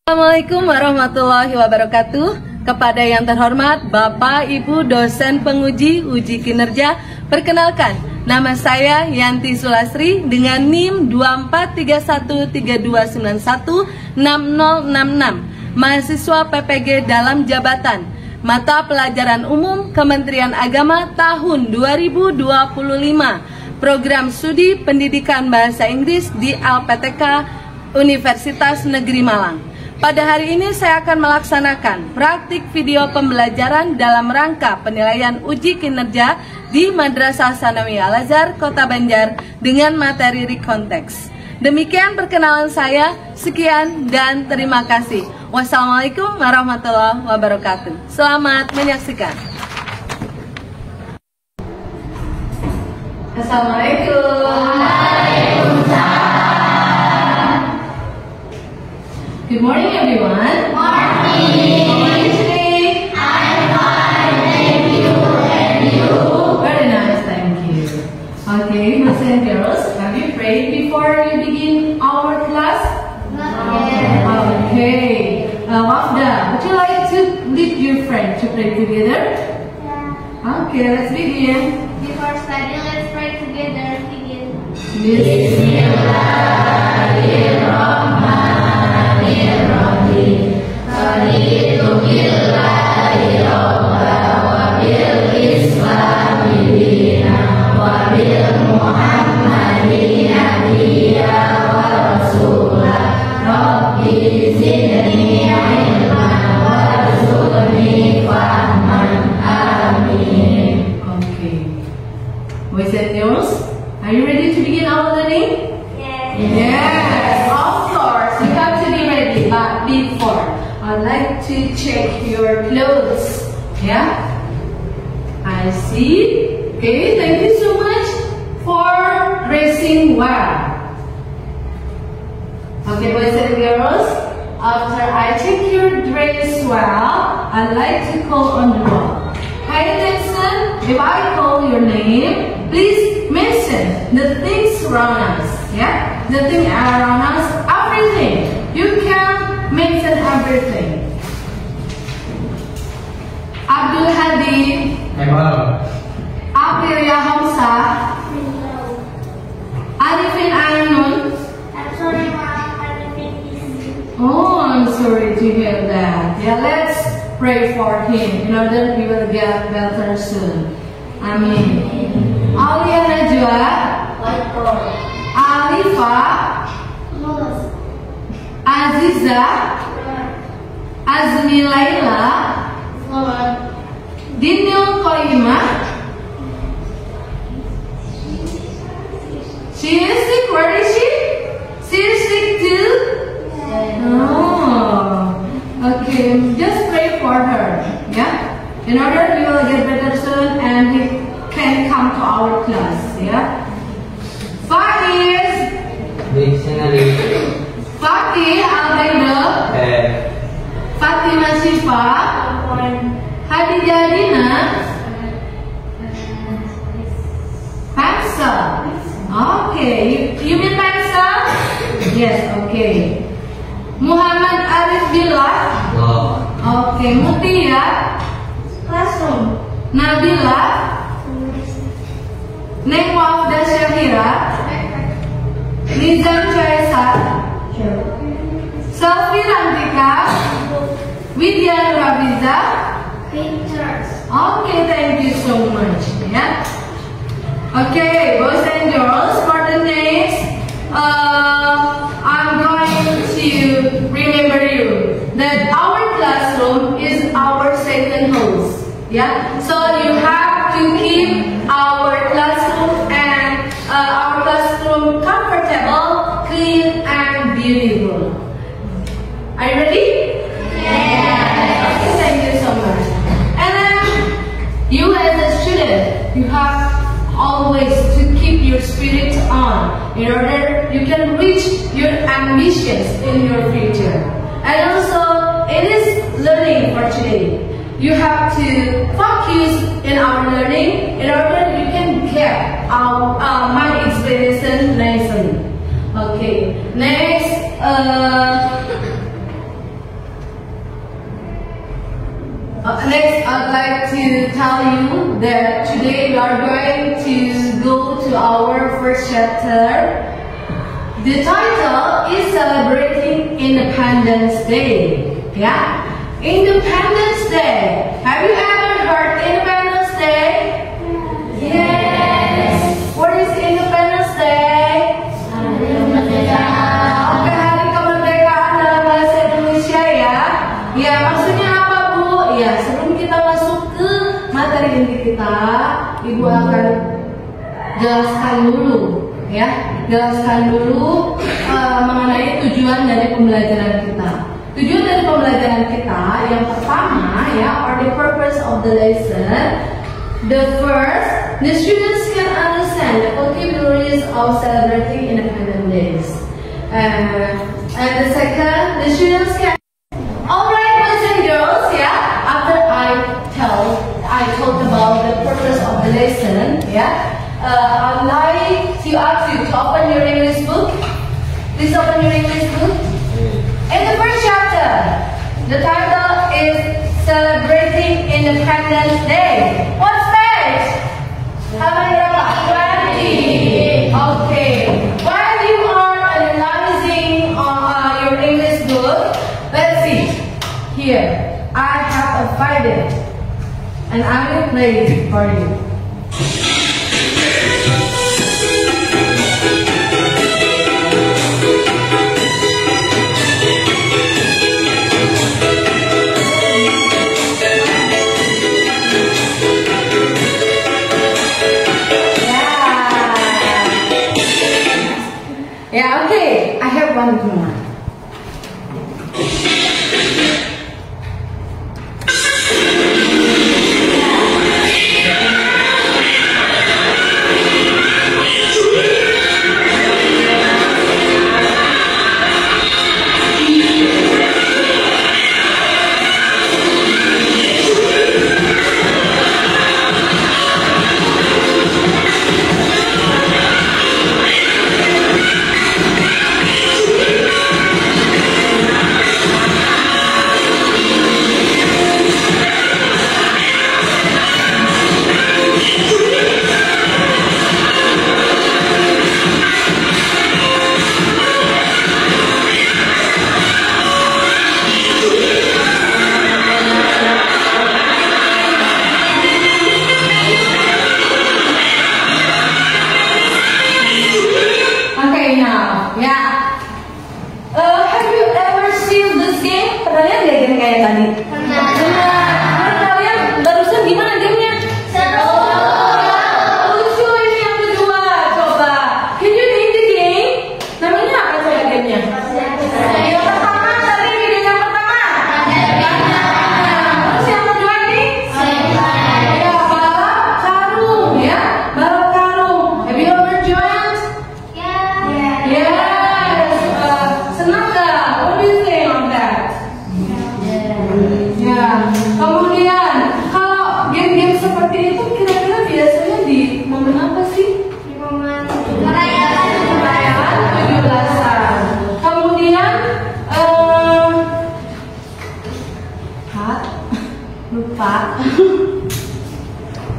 Assalamualaikum warahmatullahi wabarakatuh. Kepada yang terhormat Bapak Ibu dosen penguji uji kinerja, perkenalkan, nama saya Yanti Sulasri dengan NIM 243132916066, mahasiswa PPG dalam jabatan Mata Pelajaran Umum Kementerian Agama tahun 2025, Program Studi Pendidikan Bahasa Inggris di LPTK Universitas Negeri Malang. Pada hari ini saya akan melaksanakan praktik video pembelajaran dalam rangka penilaian uji kinerja di Madrasah Tsanawiyah Al-Azhar, Kota Banjar dengan materi rekonteks. Demikian perkenalan saya, sekian dan terima kasih. Wassalamualaikum warahmatullahi wabarakatuh. Selamat menyaksikan. Assalamualaikum. Good morning, everyone. Morning. How are you today? I'm fine, thank you. And you? Very nice, thank you. Okay, boys and girls, have you prayed before you begin our class? Not yet. Okay. Wafda, would you like to lead your friend to pray together? Yeah. Okay, let's begin. Before studying, let's pray together. Begin. Boys and girls, are you ready to begin our learning? Yes. Yes, of course, you have to be ready. But before, I'd like to check your clothes. Yeah? I see. Okay, thank you so much for dressing well. Okay, boys and girls, after I check your dress well, I'd like to call on the wall. Pay attention. If I call your name, please mention the things around us. Yeah, the thing around us, everything. You can mention everything. Abdul Hadi, Hello. Aprilia Hamsa, No. Arifin Ainun. I'm sorry, Mom. I'm busy. Oh, I'm sorry to hear that. Yeah, let's pray for him in order he will get better soon. Amin. Alia Najwa, White boy. Alifa, Nose. Aziza, Azmi Laila, Floor. Dinil Koima. She is sick. Where is she? She is sick too? Oh, okay. Just pray for her, yeah? In order he will get better soon and he can come to our class, yeah? Faiz, Dictionary. Fakih Al-Baida, Fatima Syifa, Hadijah Dina, Pencil. Okay, you mean pencil? Yes, okay. Muhammad Arif Billah. Law. Okay, Mutia, Classroom. Nabila, Neng Wafda Syahira, Nizam Chaisa, Selvi Rantika, Widya Nurabiza. Pictures. Okay, thank you so much. Yeah. Okay, boys and girls, for the next, I'm going to remember you that our classroom is our second house. Yeah. So you have to keep our classroom and our classroom comfortable, clean, and beautiful. Are you ready? Yes. Thank you so much. And then you as a student, you have always to keep your spirit on in order you can reach your ambitions in your future. And also, it is learning for today. You have to focus in our learning in order you can get my explanation nicely. Okay, next Next, I'd like to tell you that today we are going to go to our first chapter. The title is Celebrating Independence Day. Yeah, Independence Day. Have you ever heard Independence Day? Yes. What is Independence Day? Oke, hari kemerdekaan dalam bahasa Indonesia ya. Ya, maksudnya apa Bu? Ya, sebelum kita masuk ke materi inti kita, Ibu akan jelaskan dulu ya. Jelaskan dulu mengenai tujuan dari pembelajaran kita. Tujuan dari pembelajaran kita yang pertama ya, or the purpose of the lesson. The first, the students can understand the vocabularies of celebrating Independence Days. And the second, the students can. Alright, boys and girls, yeah. After I talked about the purpose of the lesson, yeah. I'd like to ask you to open your English book. Please open your English book. In the first chapter, the title is Celebrating Independence Day. What page? How many berapa? 20. Okay. While you are analyzing your English book, let's see. Here, I have a violin, and I will play it for you. Yeah, okay. I have one more.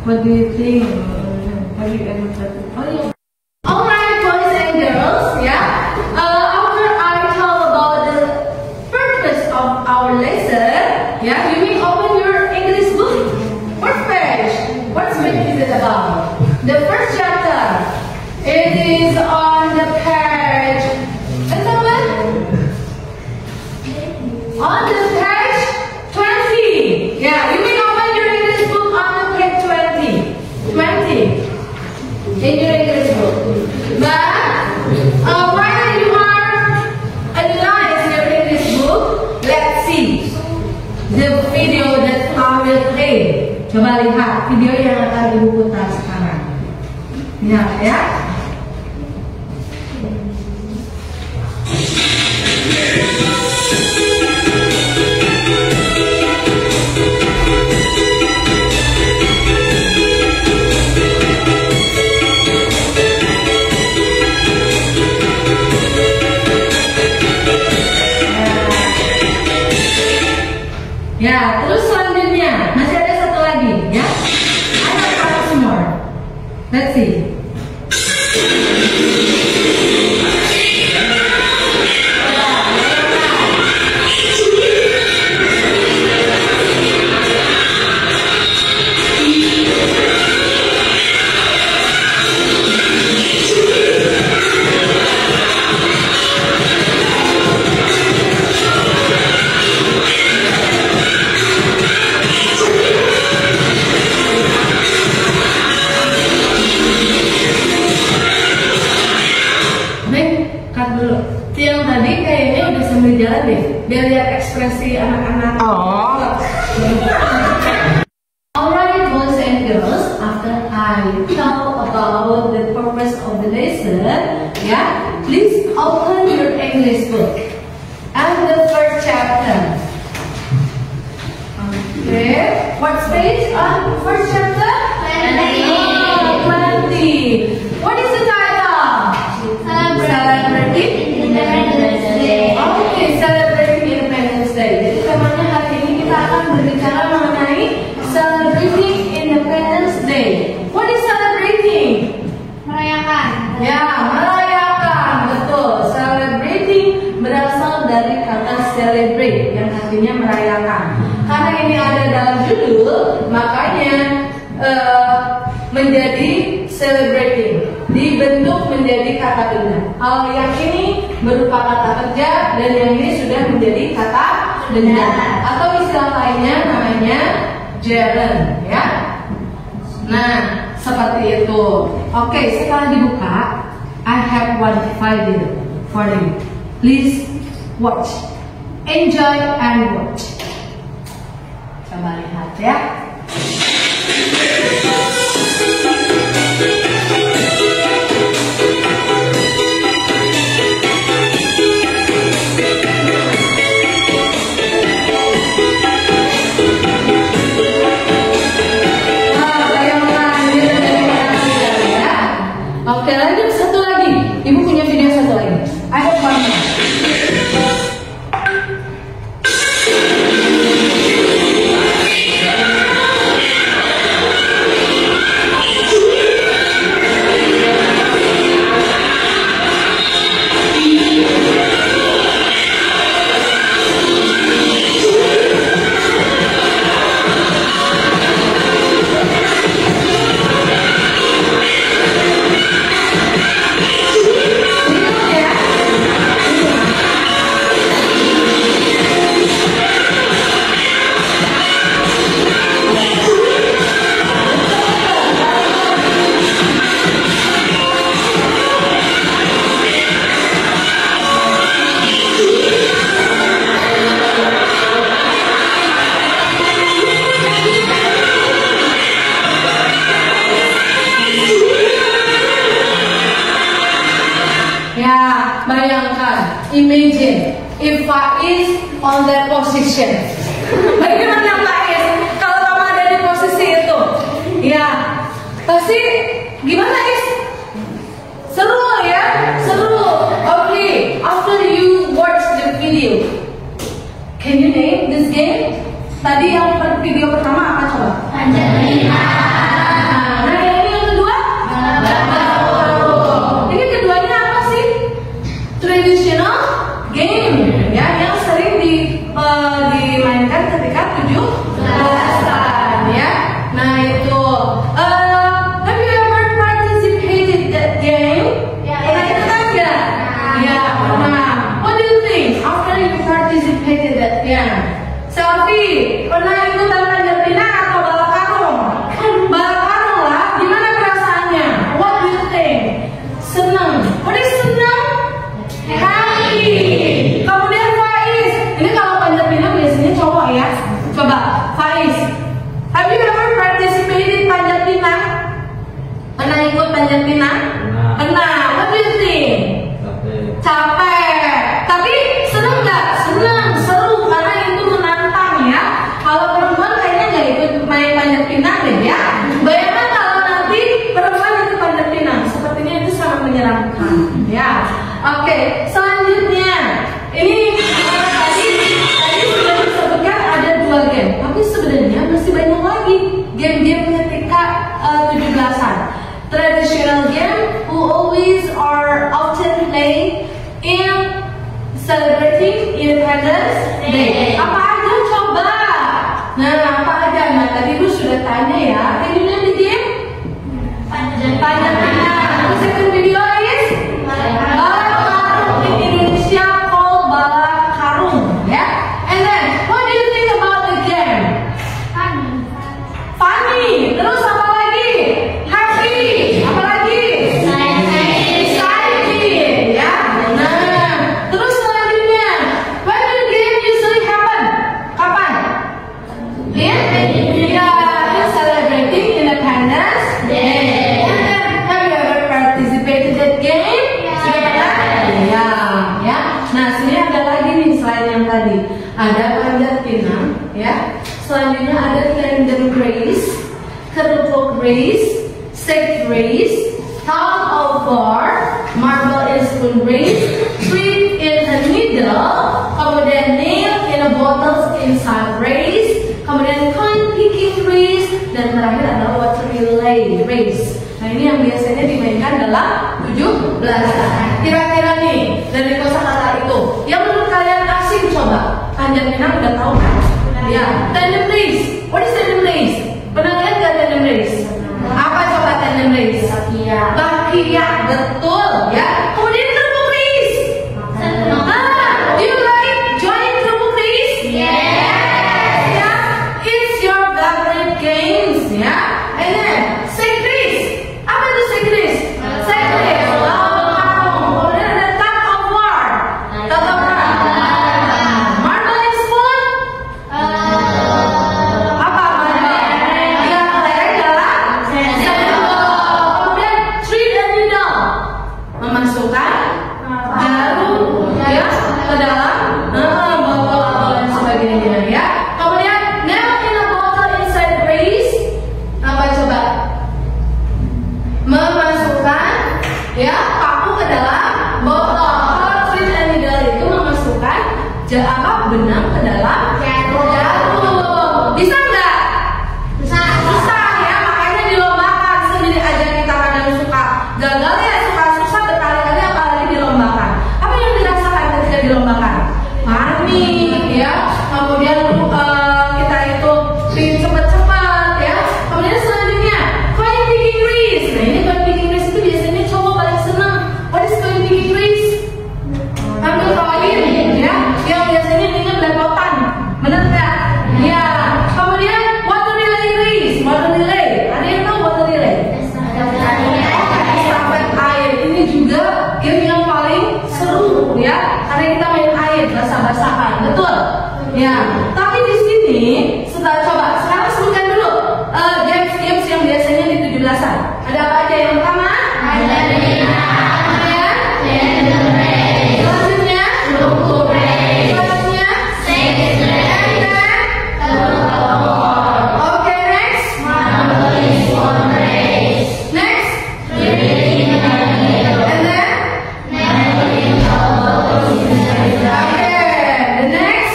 What do you think? Have you ever tried to? Oh yeah. Alright, boys and girls, yeah. After I tell about the purpose of our lesson, yeah, you may open your English book. What page? What page is it about? The first chapter. It is on the page. On the page 20. Yeah, you may open your English book on the page 20. 20. In your English book. But while you are analyzing your English book, let's see the video that I will play. Coba lihat video yang akan Ibu putar sekarang. Lihat ya. Ya, terus selanjutnya Let's see. Yang tadi kayaknya udah sambil jalan deh, biar lihat ekspresi anak-anak. Oh. Alright, boys and girls, after I tell about the purpose of the lesson, yeah, please open your English book and the first chapter. Okay, what page on first chapter? 20. What is the title? Celebrating Independence Day. Oke, celebrating Independence Day. Jadi temanya hari ini kita akan berbicara mengenai celebrating Independence Day. What is celebrating? Merayakan. Ya, merayakan. Betul. Celebrating berasal dari kata celebrate yang artinya merayakan. Karena ini ada dalam judul, makanya menjadi celebrating, dibentuk menjadi kata benda. Kalau yang ini berupa kata kerja dan yang ini sudah menjadi kata benda, atau istilah lainnya namanya gerund, ya. Nah, seperti itu. Oke, setelah dibuka, I have one file for you. Please watch, enjoy and watch. Coba lihat ya. Oke, lanjut satu lagi. Ibu punya video satu lagi. I have one more. Bayangkan, imagine if Faiz on that position. Bagaimana Faiz kalau kamu ada di posisi itu? Ya, pasti gimana Is? Seru ya, seru. Okay, after you watch the video, can you name this game? Tadi yang video pertama apa coba? Panjat pinang. Nah, yang kedua? Ini keduanya apa sih? Traditional game, ya, yang sering dimainkan ketika 17-an, ya. Nah itu, have you ever participated that game? Pernah ikutan nggak? Ya, pernah. What do you think after you participated that game? Selfie, pernah ikutan panjat pinang atau balap karung? Balap karung lah. Gimana perasaannya? What do you think? Senang. What is senang? Happy. Kemudian Faiz, ini kalau panjat pinang biasanya cowok ya. Coba Faiz, have you ever participated panjat pinang? Pernah ikut panjat pinang? Pernah. What do you think? Capek. Tapi seneng nggak? Seneng, seru karena itu menantang ya. Kalau perempuan Day. Apa aja coba? Nah, apa aja? Nah, tadi Ibu sudah tanya ya. Can you name the game? Panjat pinang. The second video is Bala Karung in Indonesia called Bala Karung. Ya. And then, what do you think about the game? Funny. Terus apa lagi? Happy. Apa lagi? Exciting. Ya. Nah, terus selanjutnya, when the game usually happen? Kapan? In celebrating Independence Day. And then, have you ever participated that game? Sudah pernah? Ya, ya. Nah, sini ada lagi nih selain yang tadi. Ada panjat pinang, ya. Selanjutnya ada random race, kerupuk race, stick race, tug of war, marble and spoon race, sweep in a needle, kemudian nail in a bottles inside race, kemudian coin picking race, dan terakhir adalah water relay race. Nah, ini yang biasanya dimainkan dalam 17-an. Kira-kira nih dari kosakata itu, yang menurut kalian asing coba. Panjat pinang udah tahu kan? Ya, tandem race. What is tandem race? Pernah lihat nggak tandem race? Apa coba tandem race? Bakia, betul ya. Kemudian kerupuk race. Do you like join kerupuk race? Yes. Ya, it's your favorite games ya. And then stick race. Apa itu stick race? Stick race. Kemudian ada tug of war. Tug of war. Marble and spoon. Apa marble? Ya, kelereng dalam sendok. Kemudian thread and needle. Memasukkan jarum ya ke dalam botol dan sebagainya ya. Kemudian nail in a bottle inside race. Apa coba? Memasukkan ya paku ke dalam botol. Kalau thread and needle itu memasukkan benang ke dalam jarum. Bisa nggak? Susah ya, makanya dilombakan. Sendiri aja kita kadang suka gagal ya, suka susah berkali-kali apalagi dilombakan. Apa yang dirasakan ketika dilombakan? Panik ya. Kemudian kita itu pingin cepat-cepat ya. Kemudian selanjutnya coin picking race. Nah, ini coin picking race itu biasanya cowok paling senang. What is coin picking race? Ambil koin ya, yang biasanya dengan belepotan. Benar nggak? Ya. Kemudian water relay race. Water relay. Ada yang tahu water relay? Estafet air. Ini juga game yang paling seru ya, karena kita main air, basah-basahan. Betul? Ya. Tapi di sini setelah coba sekarang sebutkan dulu games yang biasanya di 17-an. Ada apa aja? Yang pertama? Selanjutnya? Selanjutnya? Oke, next? Next? And then? Okay, the next?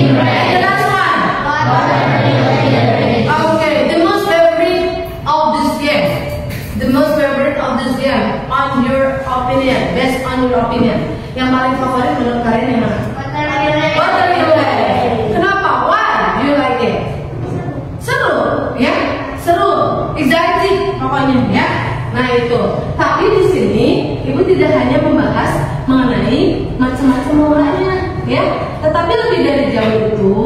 The last one? Okay, the most favorite of this game. The most favorite of this game, on your opinion, based on your opinion. Yang paling favorit menurut kalian yang mana? Water relay. Kenapa? Why do you like it? Seru, ya? Seru, exciting pokoknya ya. Nah itu. Tapi di sini Ibu tidak hanya membahas mengenai macam-macam bolanya, ya. Tetapi lebih dari jauh itu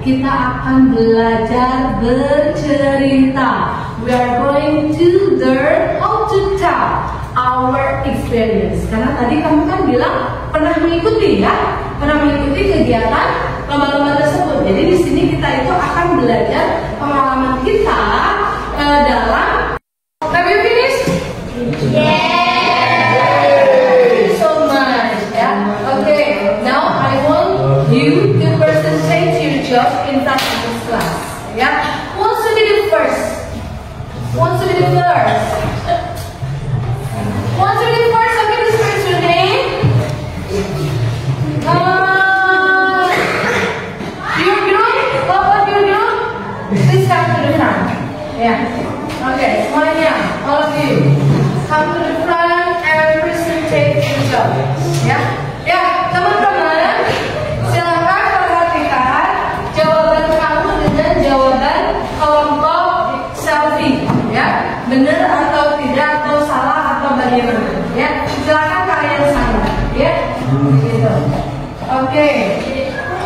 kita akan belajar bercerita. We are going to learn how to tell our experience. Karena tadi kamu kan bilang pernah mengikuti ya, pernah mengikuti kegiatan lomba-lomba tersebut. Jadi di sini kita itu akan belajar pengalaman kita dalam. Have you finished? Yes. So much, ya. Okay, now I want you to present your job in front of this class. Ya, who wants to be the first? Who wants to be the first? Who wants to be the first? Okay, this is your name. Your group, what about your group? Please come to the front. Yeah. Okay, semuanya, all of you, come to the front and present your job. Ya, ya, teman-teman, silakan.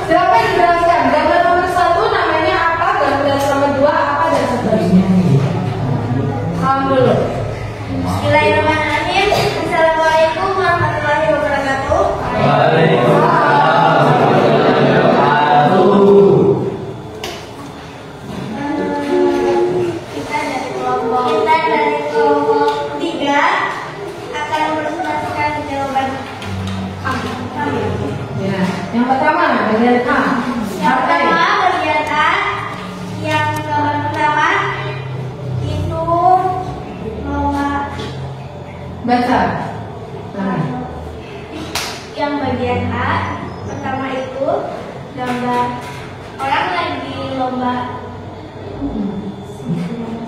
Silakan dijelaskan. Gambar nomor 1 namanya apa, gambar nomor 2 apa, dan seterusnya. Alhamdulillah. Bismillahirrahmanirrahim. Assalamualaikum warahmatullahi wabarakatuh. Kita dari kelompok 3 akan mempresentasikan jawaban kami. Ya, yang pertama bagian A. Yang pertama bagian A, yang nomor pertama itu lomba. Baca. Nah. Yang bagian A pertama itu gambar orang lagi lomba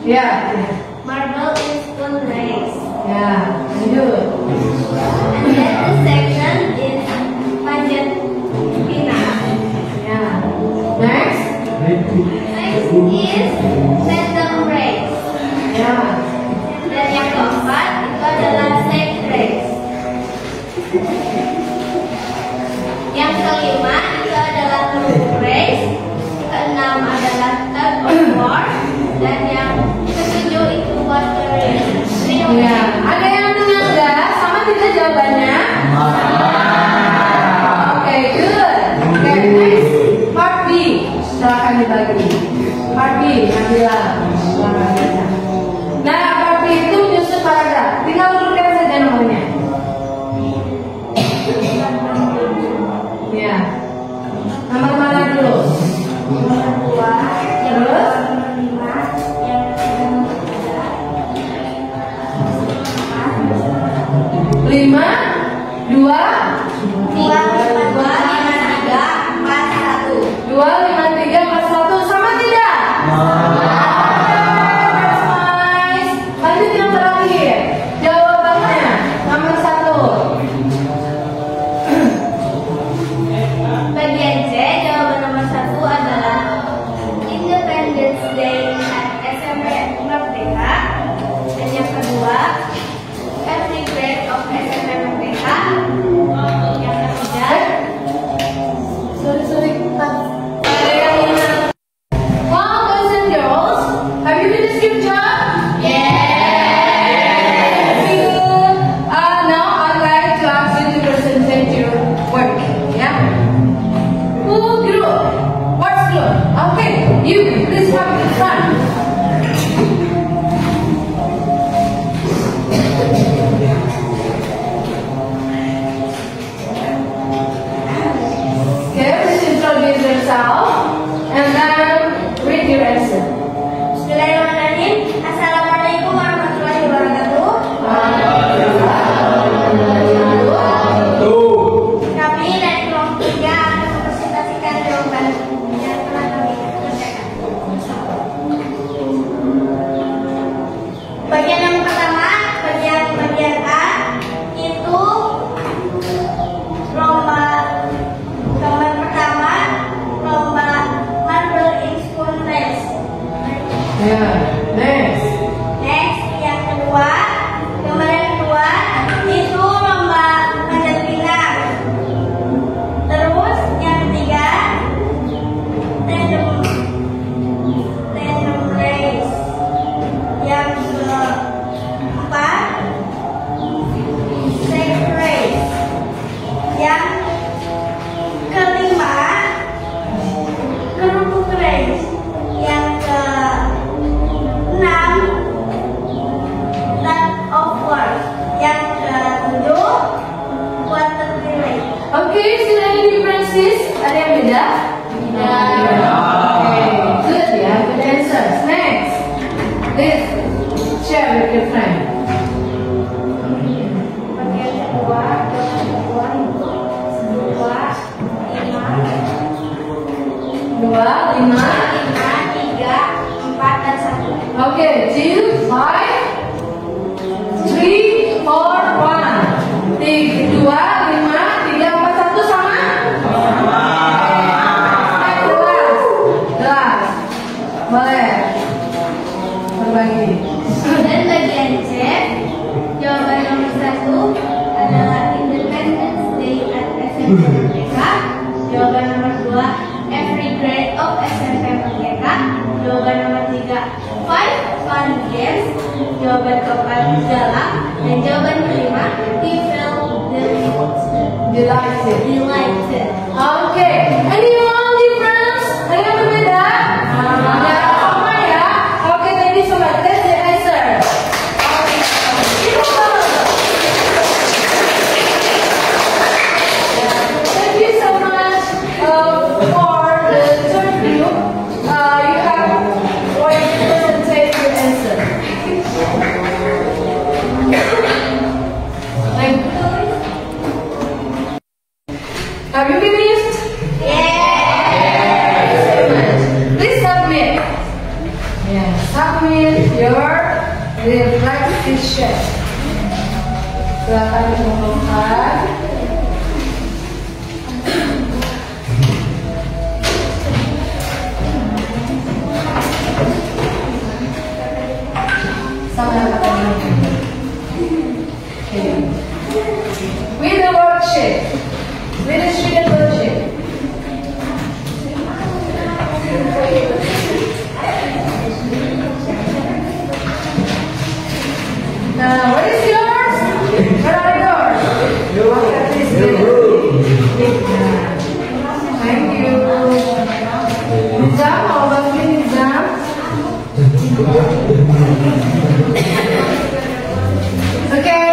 Ya. marble in spoon race. Ya, lanjut. And then the second is panjat pinang. Ya. Next. Next is random race. Ya. Dan yang keempat itu adalah sack race. Yang kelima itu adalah loop race. Keenam adalah tug of war. Dan yang ketujuh itu water race. Ya. Ada yang punya enggak? Sama tidak jawabannya? Oke, good. Oke, next. Part B. Silakan dibagi. Part B, Nabila. Silakan baca. Nah, part B itu menyusun paragraf. Tinggal urutkan saja nomornya. Ya. Nomor mana dulu? Nomor 2, yang Terus? nomor 5, yang nomor 5, 2, 2, 5, 3, 4, 1. 1. Sama tidak? Nice. Lanjut yang terakhir. Jawabannya nomor 1. Bagian C, jawaban nomor 1 adalah Independence Day at SMP Merdeka. Dan yang kedua, every grade of SMP Merdeka. Yang ketiga, Sorry, Pak. Ada yang ingat? Well, boys and girls, have you finished your job? Thank you. Now I'd like to ask you to present your work. Yeah. Who group? What group? Okay, you please come to the front. Okay, please introduce yourself and then read your answer. Bismillahirrahmanirrahim. Assalamualaikum warahmatullahi wabarakatuh. Kami dari kelompok 3 akan mempresentasikan jawaban yang telah kami kerjakan. Bagian yang pertama, bagian A itu lomba. Gambar pertama, lomba marble in spoon race. Yeah. Next. Next, yang kedua, gambar yang kedua itu lomba panjat pinang. Terus yang ketiga, random race. Yang keempat, sack race. Yang kelima, kerupuk race. Yang keenam, tug of war. Yang ketujuh, water relay. Okay, so any differences? Ada yang beda? Okay, good ya, good answers. Next, please share with your friend. Bagian kedua, itu 2, 5, 2, 5. 3, 4, dan 1. Okay, 2, 5, 3, 4, 1. 2, 5, 3, 4, 1 sama? Jelas. Boleh. Berbagi. Dan bagian C, jawaban nomor 1 adalah Independence Day at SMP Merdeka. Jawaban nomor 2, every grade of SMP Merdeka. Jawaban nomor 3, 5 fun games. Jawaban keempat, galak. Dan jawaban kelima, he felt Delighted. delighted. Oke, anyone difference? Ada yang berbeda? Ya, sama ya. Oke, thank you so much. That's the answer. Thank you so much for the third group. You have one person take your answer. Thank you. Have you finished? Please submit. Yeah, submit your reflection. Silakan dikumpulkan. Sama katanya. Okay. With the worksheet. With the student worksheet. Now, what is yours? What are yours? Thank you. Nizam, mau bantuin Nizam? Okay,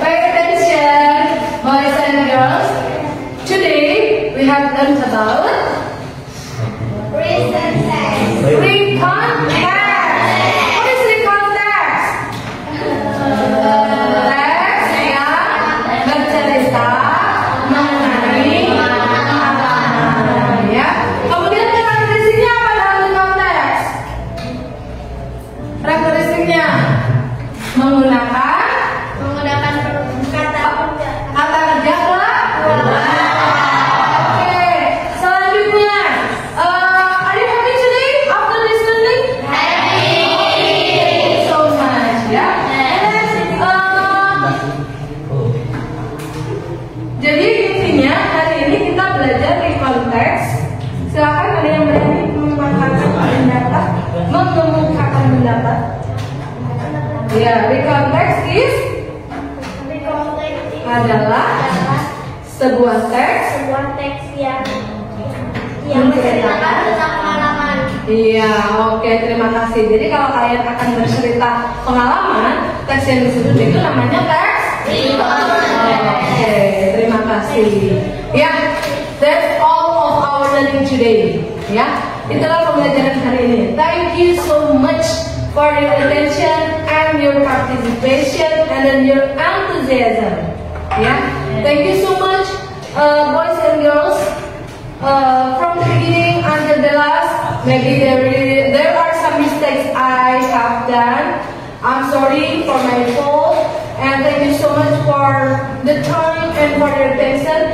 pay attention, boys and girls. Today we have learned about Recent text. recon text. What is recon text? Teks yang bercerita mengenai pengalaman, ya. Kemudian karakteristiknya apa dalam recon text? Karakteristiknya menggunakan kata kata kerja Oke, selanjutnya, are you happy today after listening? Happy. So much, ya. Jadi intinya hari ini kita belajar di konteks. Silakan ada yang berani mengemukakan pendapat. Ya, reconteks is adalah sebuah teks yang menceritakan tentang pengalaman. Iya, oke, terima kasih. Jadi kalau kalian akan bercerita pengalaman, teks yang disebut itu namanya teks. Oke, terima kasih. Ya, that's all of our learning today. Ya, itulah pembelajaran hari ini. Thank you so much for your attention and your participation and then your enthusiasm. Ya, thank you so much, boys and girls. From the beginning until the last, maybe there are some mistakes I have done. I'm sorry for my fault, and thank you so much for the time and for your attention.